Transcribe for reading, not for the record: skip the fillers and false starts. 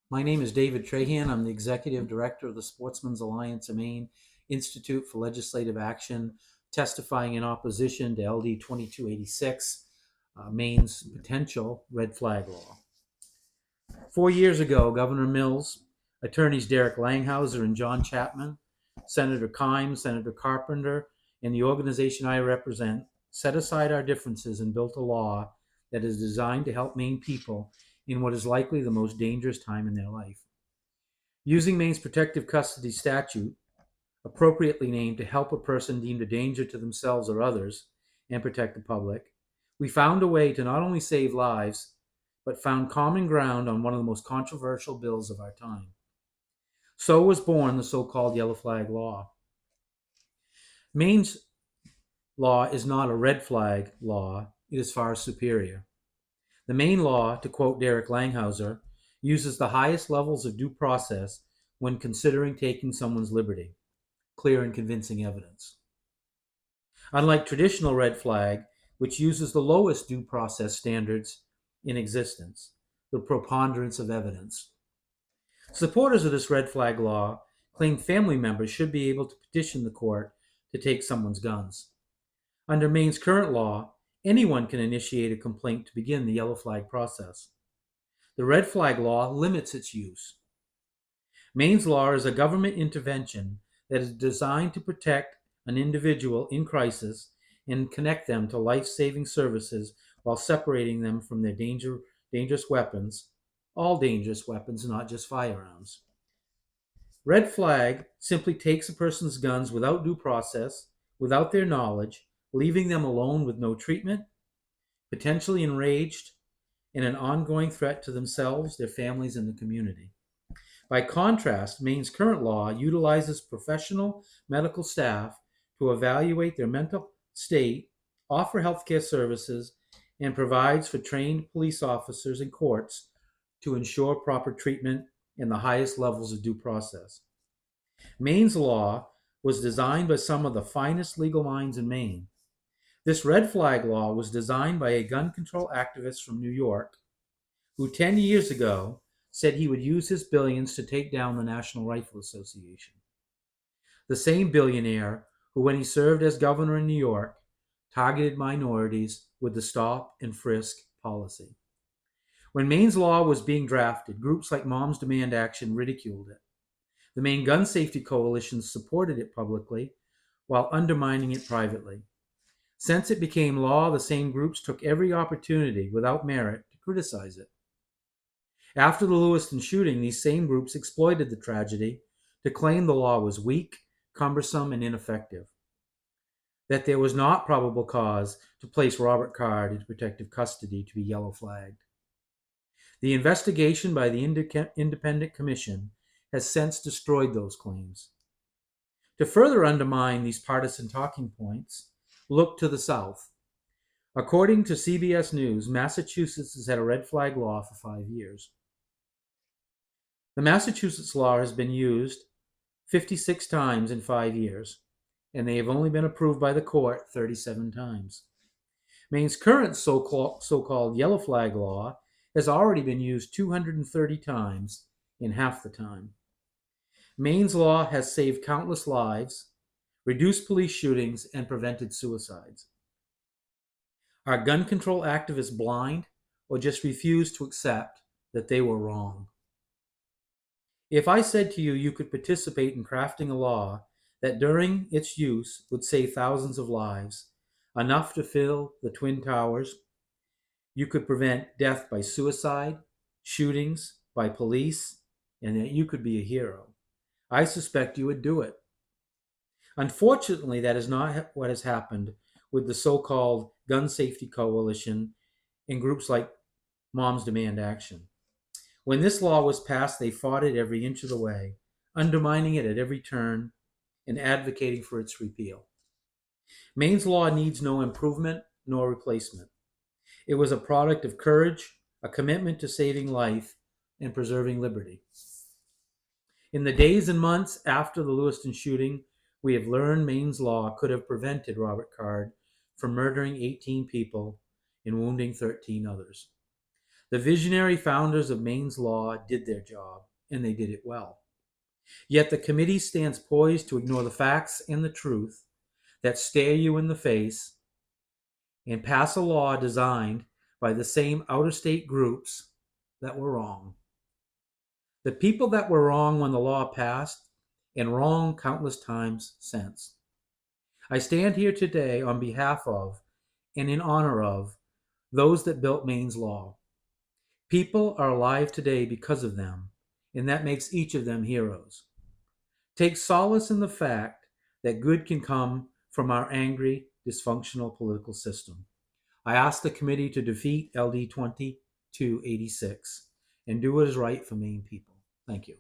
My name is David Trahan. I'm the Executive Director of the Sportsman's Alliance of Maine Institute for Legislative Action, testifying in opposition to LD 2286, Maine's potential red flag law. 4 years ago, Governor Mills, attorneys Derek Langhauser and John Chapman, Senator Kimes, Senator Carpenter, and the organization I represent set aside our differences and built a law that is designed to help Maine people in what is likely the most dangerous time in their life. Using Maine's protective custody statute, appropriately named to help a person deemed a danger to themselves or others and protect the public, we found a way to not only save lives, but found common ground on one of the most controversial bills of our time. So was born the so called Yellow Flag Law. Maine's law is not a red flag law, it is far superior. The Maine law, to quote Derek Langhauser, uses the highest levels of due process when considering taking someone's liberty, clear and convincing evidence. Unlike traditional red flag, which uses the lowest due process standards in existence, the preponderance of evidence. Supporters of this red flag law claim family members should be able to petition the court to take someone's guns. Under Maine's current law, anyone can initiate a complaint to begin the yellow flag process. The red flag law limits its use. Maine's law is a government intervention that is designed to protect an individual in crisis and connect them to life-saving services while separating them from their dangerous weapons, all dangerous weapons, not just firearms. Red flag simply takes a person's guns without due process, without their knowledge, leaving them alone with no treatment, potentially enraged, and an ongoing threat to themselves, their families, and the community. By contrast, Maine's current law utilizes professional medical staff to evaluate their mental state, offer healthcare services, and provides for trained police officers and courts to ensure proper treatment and the highest levels of due process. Maine's law was designed by some of the finest legal minds in Maine. This red flag law was designed by a gun control activist from New York who 10 years ago said he would use his billions to take down the National Rifle Association. The same billionaire who, when he served as governor in New York, targeted minorities with the stop and frisk policy. When Maine's law was being drafted, groups like Moms Demand Action ridiculed it. The Maine Gun Safety Coalition supported it publicly while undermining it privately. Since it became law, the same groups took every opportunity without merit to criticize it. After the Lewiston shooting, these same groups exploited the tragedy to claim the law was weak, cumbersome, and ineffective, that there was not probable cause to place Robert Card into protective custody to be yellow flagged. The investigation by the Independent Commission has since destroyed those claims. To further undermine these partisan talking points, look to the South. According to CBS News, Massachusetts has had a red flag law for 5 years. The Massachusetts law has been used 56 times in 5 years, and they have only been approved by the court 37 times. Maine's current so-called yellow flag law has already been used 230 times in half the time. Maine's law has saved countless lives, reduced police shootings, and prevented suicides. Are gun control activists blind or just refuse to accept that they were wrong? If I said to you you could participate in crafting a law that during its use would save thousands of lives, enough to fill the Twin Towers, you could prevent death by suicide, shootings, by police, and that you could be a hero, I suspect you would do it. Unfortunately, that is not what has happened with the so-called Gun Safety Coalition and groups like Moms Demand Action. When this law was passed, they fought it every inch of the way, undermining it at every turn and advocating for its repeal. Maine's law needs no improvement nor replacement. It was a product of courage, a commitment to saving life, and preserving liberty. In the days and months after the Lewiston shooting, we have learned Maine's law could have prevented Robert Card from murdering 18 people and wounding 13 others. The visionary founders of Maine's law did their job, and they did it well. Yet the committee stands poised to ignore the facts and the truth that stare you in the face and pass a law designed by the same outer state groups that were wrong. The people that were wrong when the law passed, and wrong countless times since. I stand here today on behalf of and in honor of those that built Maine's law. People are alive today because of them, and that makes each of them heroes. Take solace in the fact that good can come from our angry, dysfunctional political system. I ask the committee to defeat LD 2286 and do what is right for Maine people. Thank you.